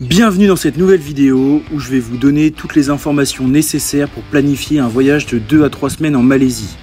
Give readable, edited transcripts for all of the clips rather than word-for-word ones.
Bienvenue dans cette nouvelle vidéo où je vais vous donner toutes les informations nécessaires pour planifier un voyage de 2 à 3 semaines en Malaisie.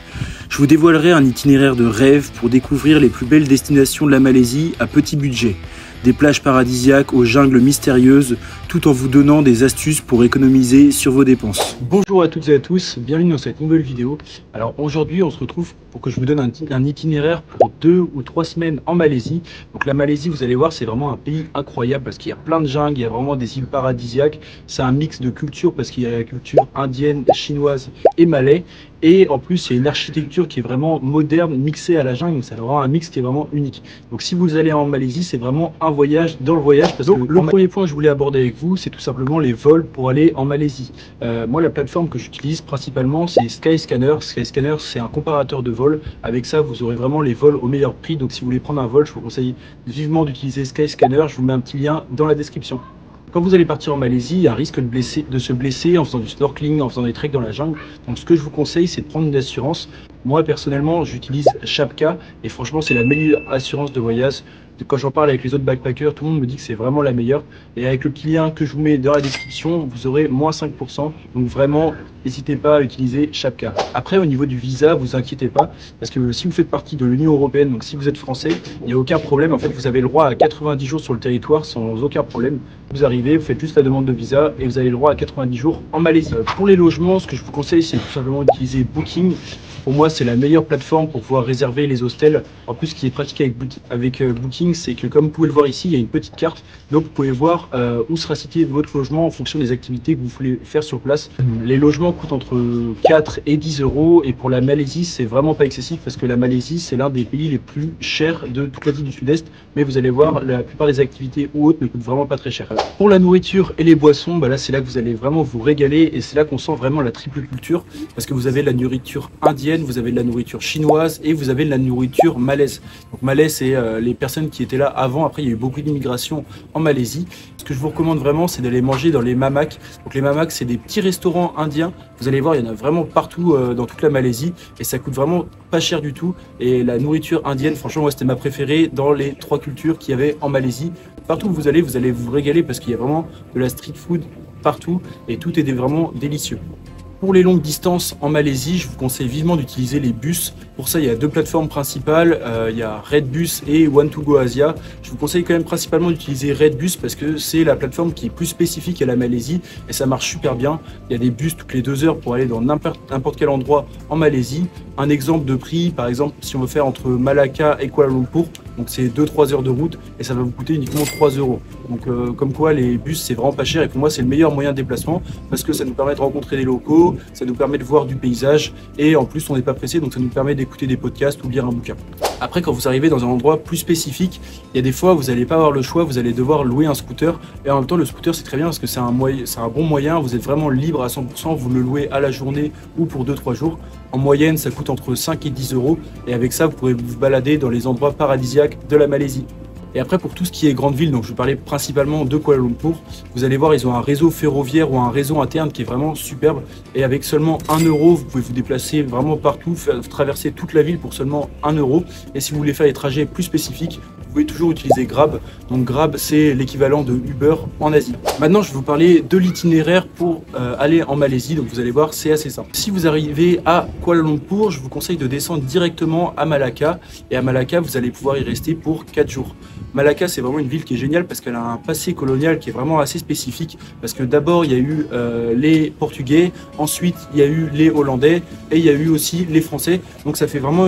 Je vous dévoilerai un itinéraire de rêve pour découvrir les plus belles destinations de la Malaisie à petit budget. Des plages paradisiaques aux jungles mystérieuses, tout en vous donnant des astuces pour économiser sur vos dépenses. Bonjour à toutes et à tous, bienvenue dans cette nouvelle vidéo. Alors aujourd'hui on se retrouve pour que je vous donne un itinéraire pour 2 ou 3 semaines en Malaisie. Donc la Malaisie, vous allez voir, c'est vraiment un pays incroyable parce qu'il y a plein de jungles, il y a vraiment des îles paradisiaques. C'est un mix de cultures parce qu'il y a la culture indienne, chinoise et malais. Et en plus, il y a une architecture qui est vraiment moderne, mixée à la jungle. Donc c'est vraiment un mix qui est vraiment unique. Donc si vous allez en Malaisie, c'est vraiment un voyage dans le voyage. Parce que le premier point que je voulais aborder avec vous, c'est tout simplement les vols pour aller en Malaisie. Moi, la plateforme que j'utilise principalement, c'est Skyscanner. Skyscanner, c'est un comparateur de vols. Avec ça, vous aurez vraiment les vols au meilleur prix. Donc si vous voulez prendre un vol, je vous conseille vivement d'utiliser Skyscanner. Je vous mets un petit lien dans la description. Quand vous allez partir en Malaisie, il y a un risque de se blesser en faisant du snorkeling, en faisant des treks dans la jungle. Donc ce que je vous conseille, c'est de prendre une assurance. Moi personnellement, j'utilise Chapka et franchement, c'est la meilleure assurance de voyage. Quand j'en parle avec les autres backpackers, tout le monde me dit que c'est vraiment la meilleure. Et avec le petit lien que je vous mets dans la description, vous aurez moins 5%. Donc vraiment, n'hésitez pas à utiliser Chapka. Après, au niveau du visa, vous inquiétez pas, parce que si vous faites partie de l'Union européenne, donc si vous êtes français, il n'y a aucun problème. En fait, vous avez le droit à 90 jours sur le territoire sans aucun problème. Vous arrivez, vous faites juste la demande de visa et vous avez le droit à 90 jours en Malaisie. Pour les logements, ce que je vous conseille, c'est tout simplement d'utiliser Booking. Pour moi, c'est la meilleure plateforme pour pouvoir réserver les hostels. En plus, ce qui est pratique avec Booking, c'est que comme vous pouvez le voir ici, il y a une petite carte. Donc, vous pouvez voir où sera situé votre logement en fonction des activités que vous voulez faire sur place. Les logements coûtent entre 4 et 10 euros. Et pour la Malaisie, c'est vraiment pas excessif parce que la Malaisie, c'est l'un des pays les plus chers de toute l'Asie du Sud-Est. Mais vous allez voir, la plupart des activités ou autres ne coûtent vraiment pas très cher. Pour la nourriture et les boissons, là, c'est là que vous allez vraiment vous régaler. Et c'est là qu'on sent vraiment la triple culture. Parce que vous avez la nourriture indienne, vous avez de la nourriture chinoise et vous avez de la nourriture malaise. Donc malaise, c'est les personnes qui étaient là avant. Après, il y a eu beaucoup d'immigration en Malaisie. Ce que je vous recommande vraiment, c'est d'aller manger dans les mamaks. Donc les mamaks, c'est des petits restaurants indiens. Vous allez voir, il y en a vraiment partout dans toute la Malaisie et ça coûte vraiment pas cher du tout. Et la nourriture indienne, franchement, moi, c'était ma préférée dans les 3 cultures qu'il y avait en Malaisie. Partout où vous allez vous régaler parce qu'il y a vraiment de la street food partout et tout est vraiment délicieux. Pour les longues distances en Malaisie, je vous conseille vivement d'utiliser les bus. Pour ça, il y a 2 plateformes principales. Il y a Redbus et One2Go Asia. Je vous conseille quand même principalement d'utiliser Redbus parce que c'est la plateforme qui est plus spécifique à la Malaisie et ça marche super bien. Il y a des bus toutes les 2 heures pour aller dans n'importe quel endroit en Malaisie. Un exemple de prix, par exemple, si on veut faire entre Malacca et Kuala Lumpur, donc c'est 2-3 heures de route et ça va vous coûter uniquement 3 euros. Donc comme quoi les bus c'est vraiment pas cher et pour moi c'est le meilleur moyen de déplacement parce que ça nous permet de rencontrer des locaux, ça nous permet de voir du paysage et en plus on n'est pas pressé donc ça nous permet d'écouter des podcasts ou lire un bouquin. Après quand vous arrivez dans un endroit plus spécifique, il y a des fois vous n'allez pas avoir le choix, vous allez devoir louer un scooter et en même temps le scooter c'est très bien parce que c'est un bon moyen, vous êtes vraiment libre à 100%, vous le louez à la journée ou pour 2-3 jours. En moyenne ça coûte entre 5 et 10 euros et avec ça vous pourrez vous balader dans les endroits paradisiaques de la Malaisie. Et après, pour tout ce qui est grande ville, donc je parlais principalement de Kuala Lumpur, vous allez voir, ils ont un réseau ferroviaire ou un réseau interne qui est vraiment superbe. Et avec seulement 1 euro, vous pouvez vous déplacer vraiment partout, traverser toute la ville pour seulement 1 euro. Et si vous voulez faire des trajets plus spécifiques, vous pouvez toujours utiliser Grab. Donc Grab, c'est l'équivalent de Uber en Asie. Maintenant, je vais vous parler de l'itinéraire pour aller en Malaisie. Donc vous allez voir, c'est assez simple. Si vous arrivez à Kuala Lumpur, je vous conseille de descendre directement à Malacca. Et à Malacca, vous allez pouvoir y rester pour 4 jours. Malacca, c'est vraiment une ville qui est géniale parce qu'elle a un passé colonial qui est vraiment assez spécifique. Parce que d'abord, il y a eu les Portugais, ensuite, il y a eu les Hollandais et il y a eu aussi les Français. Donc ça fait vraiment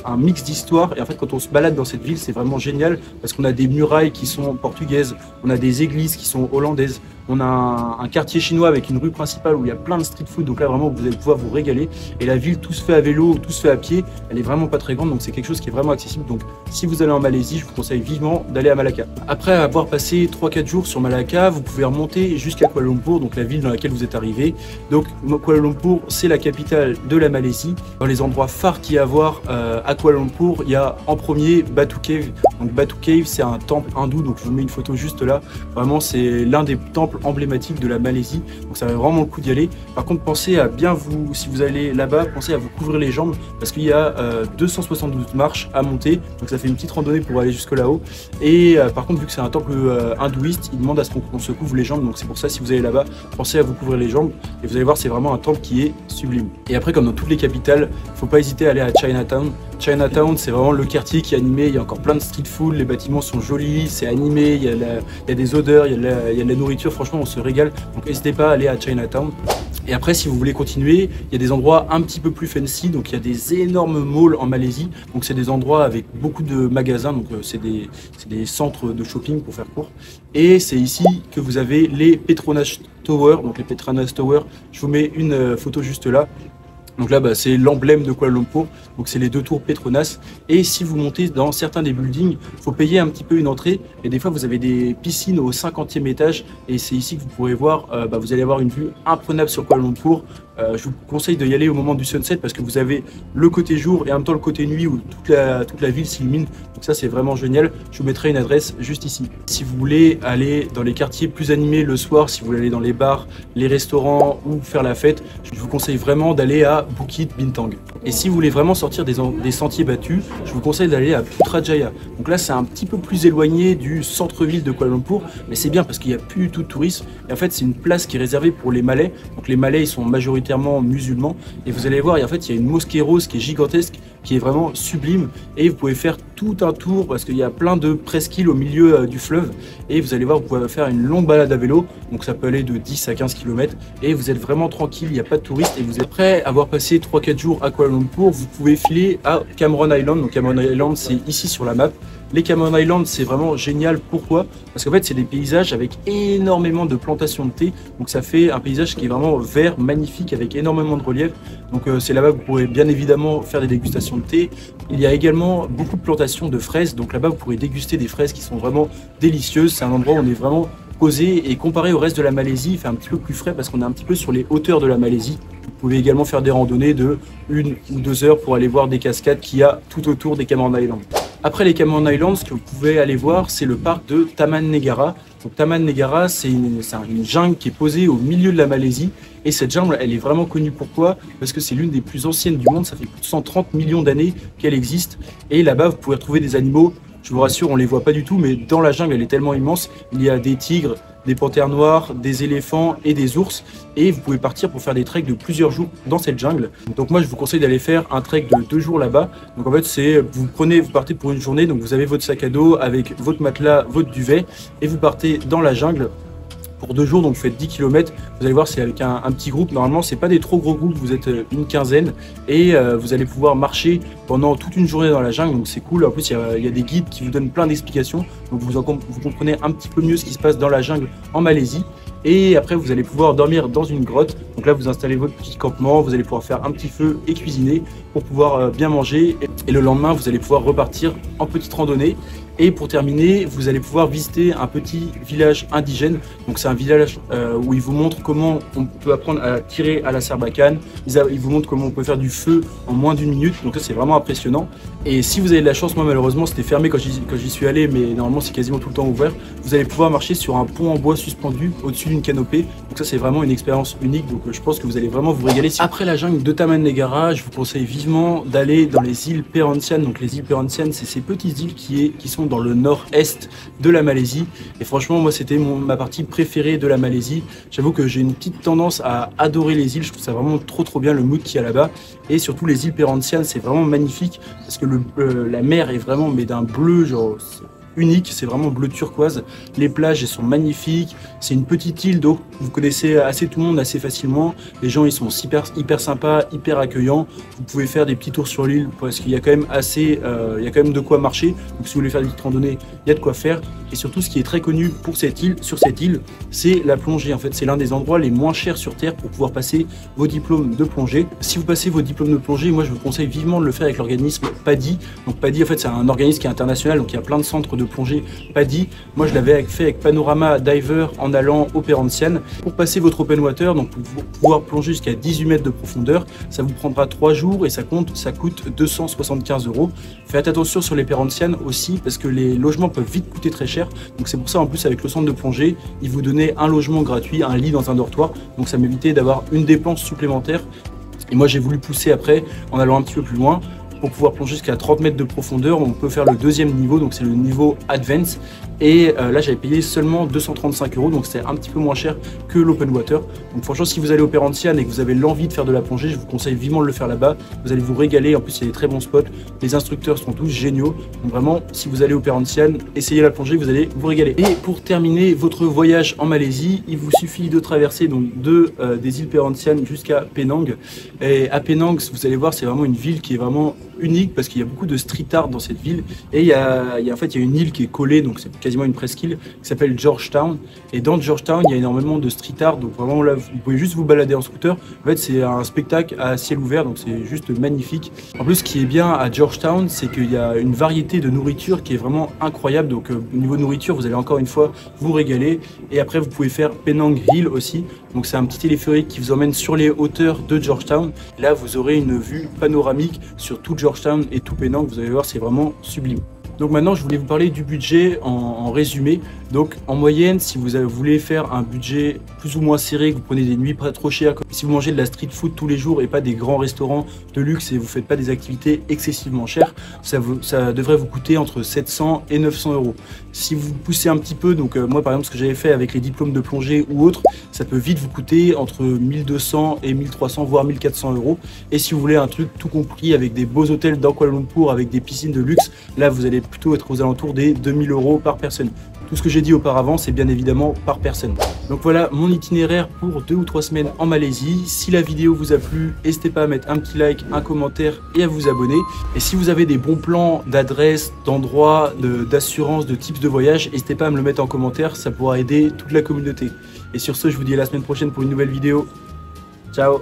un mix d'histoire. Et en fait, quand on se balade dans cette ville, c'est vraiment génial parce qu'on a des murailles qui sont portugaises, on a des églises qui sont hollandaises. On a un quartier chinois avec une rue principale où il y a plein de street food. Donc là, vraiment, vous allez pouvoir vous régaler. Et la ville, tout se fait à vélo, tout se fait à pied. Elle est vraiment pas très grande. Donc c'est quelque chose qui est vraiment accessible. Donc si vous allez en Malaisie, je vous conseille vivement d'aller à Malacca. Après avoir passé 3-4 jours sur Malacca, vous pouvez remonter jusqu'à Kuala Lumpur, donc la ville dans laquelle vous êtes arrivé. Donc Kuala Lumpur, c'est la capitale de la Malaisie. Dans les endroits phares qu'il y a à voir à Kuala Lumpur, il y a en premier Batu Cave. Donc Batu Cave, c'est un temple hindou. Donc je vous mets une photo juste là. Vraiment, c'est l'un des temples emblématiques de la Malaisie, donc ça va vraiment le coup d'y aller. Par contre, pensez à bien vous, si vous allez là-bas, pensez à vous couvrir les jambes parce qu'il y a 272 marches à monter, donc ça fait une petite randonnée pour aller jusque là-haut. Et par contre, vu que c'est un temple hindouiste, il demande à ce qu'on se couvre les jambes, donc c'est pour ça, si vous allez là-bas, pensez à vous couvrir les jambes et vous allez voir, c'est vraiment un temple qui est sublime. Et après, comme dans toutes les capitales, faut pas hésiter à aller à Chinatown. Chinatown, c'est vraiment le quartier qui est animé, il y a encore plein de street food, les bâtiments sont jolis, c'est animé, il y a des odeurs, il y a de la nourriture, franchement on se régale, donc n'hésitez pas à aller à Chinatown. Et après, si vous voulez continuer, il y a des endroits un petit peu plus fancy, donc il y a des énormes malls en Malaisie, donc c'est des endroits avec beaucoup de magasins, donc c'est des centres de shopping pour faire court. Et c'est ici que vous avez les Petronas Tower, donc les Petronas Tower, je vous mets une photo juste là. Donc là, c'est l'emblème de Kuala Lumpur, donc c'est les deux tours Petronas. Et si vous montez dans certains des buildings, il faut payer un petit peu une entrée. Et des fois, vous avez des piscines au 50e étage. Et c'est ici que vous pourrez voir, vous allez avoir une vue imprenable sur Kuala Lumpur. Je vous conseille d'y aller au moment du sunset parce que vous avez le côté jour et en même temps le côté nuit où toute la ville s'illumine. Donc ça, c'est vraiment génial. Je vous mettrai une adresse juste ici. Si vous voulez aller dans les quartiers plus animés le soir, si vous voulez aller dans les bars, les restaurants ou faire la fête, je vous conseille vraiment d'aller à Bukit Bintang. Et si vous voulez vraiment sortir des sentiers battus, je vous conseille d'aller à Putrajaya. Donc là, c'est un petit peu plus éloigné du centre-ville de Kuala Lumpur, mais c'est bien parce qu'il n'y a plus du tout de tourisme. Et en fait, c'est une place qui est réservée pour les Malais. Donc les Malais, ils sont majoritairement musulmans. Et vous allez voir, en fait, il y a une mosquée rose qui est gigantesque, qui est vraiment sublime. Et vous pouvez faire tout un tour parce qu'il y a plein de presqu'îles au milieu du fleuve. Et vous allez voir, vous pouvez faire une longue balade à vélo. Donc ça peut aller de 10 à 15 km. Et vous êtes vraiment tranquille, il n'y a pas de touristes. Et vous êtes prêt à avoir passé 3-4 jours à Kuala Lumpur, vous pouvez filer à Cameron Island. Donc Cameron Island, c'est ici sur la map. Les Cameron Islands, c'est vraiment génial. Pourquoi? Parce qu'en fait, c'est des paysages avec énormément de plantations de thé. Donc ça fait un paysage qui est vraiment vert, magnifique, avec énormément de relief. Donc c'est là-bas que vous pourrez bien évidemment faire des dégustations de thé. Il y a également beaucoup de plantations de fraises. Donc là-bas, vous pourrez déguster des fraises qui sont vraiment délicieuses. C'est un endroit où on est vraiment posé et comparé au reste de la Malaisie, il fait un petit peu plus frais parce qu'on est un petit peu sur les hauteurs de la Malaisie. Vous pouvez également faire des randonnées de 1 ou 2 heures pour aller voir des cascades qu'il y a tout autour des Cameron Islands. Après les Cameron Islands, ce que vous pouvez aller voir, c'est le parc de Taman Negara. Donc Taman Negara, c'est une jungle qui est posée au milieu de la Malaisie. Et cette jungle, elle est vraiment connue pourquoi? Parce que c'est l'une des plus anciennes du monde. Ça fait plus de 130 millions d'années qu'elle existe. Et là-bas, vous pouvez retrouver des animaux. Je vous rassure, on ne les voit pas du tout, mais dans la jungle, elle est tellement immense. Il y a des tigres, des panthères noires, des éléphants et des ours. Et vous pouvez partir pour faire des treks de plusieurs jours dans cette jungle. Donc moi, je vous conseille d'aller faire un trek de 2 jours là-bas. Donc en fait, vous partez pour une journée. Donc vous avez votre sac à dos avec votre matelas, votre duvet. Et vous partez dans la jungle pour 2 jours, donc vous faites 10 km. Vous allez voir, c'est avec un petit groupe. Normalement, c'est pas des trop gros groupes, vous êtes une quinzaine et vous allez pouvoir marcher pendant toute une journée dans la jungle. Donc c'est cool. En plus, il y a des guides qui vous donnent plein d'explications. Donc vous comprenez un petit peu mieux ce qui se passe dans la jungle en Malaisie. Et après, vous allez pouvoir dormir dans une grotte. Donc là, vous installez votre petit campement, vous allez pouvoir faire un petit feu et cuisiner pour pouvoir bien manger. Et le lendemain, vous allez pouvoir repartir en petite randonnée. Et pour terminer, vous allez pouvoir visiter un petit village indigène. Donc c'est un village où ils vous montrent comment on peut apprendre à tirer à la sarbacane. Ils vous montrent comment on peut faire du feu en moins d'1 minute. Donc ça, c'est vraiment impressionnant. Et si vous avez de la chance, moi malheureusement c'était fermé quand j'y suis allé, mais normalement c'est quasiment tout le temps ouvert. Vous allez pouvoir marcher sur un pont en bois suspendu au-dessus d'une canopée. Donc ça, c'est vraiment une expérience unique. Donc je pense que vous allez vraiment vous régaler. Après la jungle de Taman Negara, je vous conseille vivement d'aller dans les îles Perhentian. Donc les îles Perhentian, c'est ces petites îles qui sont dans le nord-est de la Malaisie. Et franchement, moi c'était ma partie préférée de la Malaisie. J'avoue que j'ai une petite tendance à adorer les îles. Je trouve ça vraiment trop bien le mood qu'il y a là-bas. Et surtout les îles Perhentian, c'est vraiment magnifique parce que la mer est vraiment d'un bleu genre unique, c'est vraiment bleu turquoise. Les plages, elles sont magnifiques. C'est une petite île, donc vous connaissez assez tout le monde assez facilement. Les gens, ils sont hyper sympas, hyper accueillants. Vous pouvez faire des petits tours sur l'île parce qu'il y a quand même il y a quand même de quoi marcher. Donc si vous voulez faire des petites randonnées, il y a de quoi faire. Et surtout, ce qui est très connu sur cette île, c'est la plongée. En fait, c'est l'un des endroits les moins chers sur Terre pour pouvoir passer vos diplômes de plongée. Si vous passez vos diplômes de plongée, moi, je vous conseille vivement de le faire avec l'organisme PADI. Donc PADI, en fait, c'est un organisme qui est international, donc il y a plein de centres de de plongée PADI. Moi je l'avais fait avec Panorama Diver en allant au Perhentian. Pour passer votre open water, donc pour pouvoir plonger jusqu'à 18 mètres de profondeur, ça vous prendra 3 jours et ça coûte 275 €. Faites attention sur les Perhentian aussi parce que les logements peuvent vite coûter très cher. Donc c'est pour ça en plus avec le centre de plongée, ils vous donnaient un logement gratuit, un lit dans un dortoir. Donc ça m'évitait d'avoir une dépense supplémentaire. Et moi j'ai voulu pousser après en allant un petit peu plus loin. Pour pouvoir plonger jusqu'à 30 mètres de profondeur, on peut faire le deuxième niveau, donc c'est le niveau Advance. Et là, j'avais payé seulement 235 €, donc c'était un petit peu moins cher que l'open water. Donc franchement, si vous allez au Perhentian et que vous avez l'envie de faire de la plongée, je vous conseille vivement de le faire là-bas. Vous allez vous régaler, en plus il y a des très bons spots. Les instructeurs sont tous géniaux. Donc vraiment, si vous allez au Perhentian, essayez la plongée, vous allez vous régaler. Et pour terminer votre voyage en Malaisie, il vous suffit de traverser donc des îles Perhentian jusqu'à Penang. Et à Penang, vous allez voir, c'est vraiment une ville qui est vraiment unique parce qu'il y a beaucoup de street art dans cette ville et il y a une île qui est collée, donc c'est quasiment une presqu'île qui s'appelle Georgetown, et dans Georgetown il y a énormément de street art, donc vraiment là vous pouvez juste vous balader en scooter. En fait c'est un spectacle à ciel ouvert, donc c'est juste magnifique. En plus ce qui est bien à Georgetown, c'est qu'il y a une variété de nourriture qui est vraiment incroyable, donc au niveau nourriture vous allez encore une fois vous régaler. Et après vous pouvez faire Penang Hill aussi, donc c'est un petit téléphérique qui vous emmène sur les hauteurs de Georgetown. Là vous aurez une vue panoramique sur tout Georgetown et tout Penang, vous allez voir, c'est vraiment sublime. Donc maintenant, je voulais vous parler du budget en résumé. Donc en moyenne, si vous voulez faire un budget plus ou moins serré, que vous prenez des nuits pas trop chères, si vous mangez de la street food tous les jours et pas des grands restaurants de luxe et vous faites pas des activités excessivement chères, ça devrait vous coûter entre 700 et 900 €. Si vous poussez un petit peu, donc moi par exemple ce que j'avais fait avec les diplômes de plongée ou autres, ça peut vite vous coûter entre 1200 et 1300 voire 1400 €. Et si vous voulez un truc tout compris avec des beaux hôtels dans Kuala Lumpur avec des piscines de luxe, là vous allez plutôt être aux alentours des 2000 € par personne. Tout ce que j'ai dit auparavant, c'est bien évidemment par personne. Donc voilà mon itinéraire pour 2 ou 3 semaines en Malaisie. Si la vidéo vous a plu, n'hésitez pas à mettre un petit like, un commentaire et à vous abonner. Et si vous avez des bons plans d'adresses, d'endroits, d'assurance, de tips de voyage, n'hésitez pas à me le mettre en commentaire, ça pourra aider toute la communauté. Et sur ce, je vous dis à la semaine prochaine pour une nouvelle vidéo. Ciao!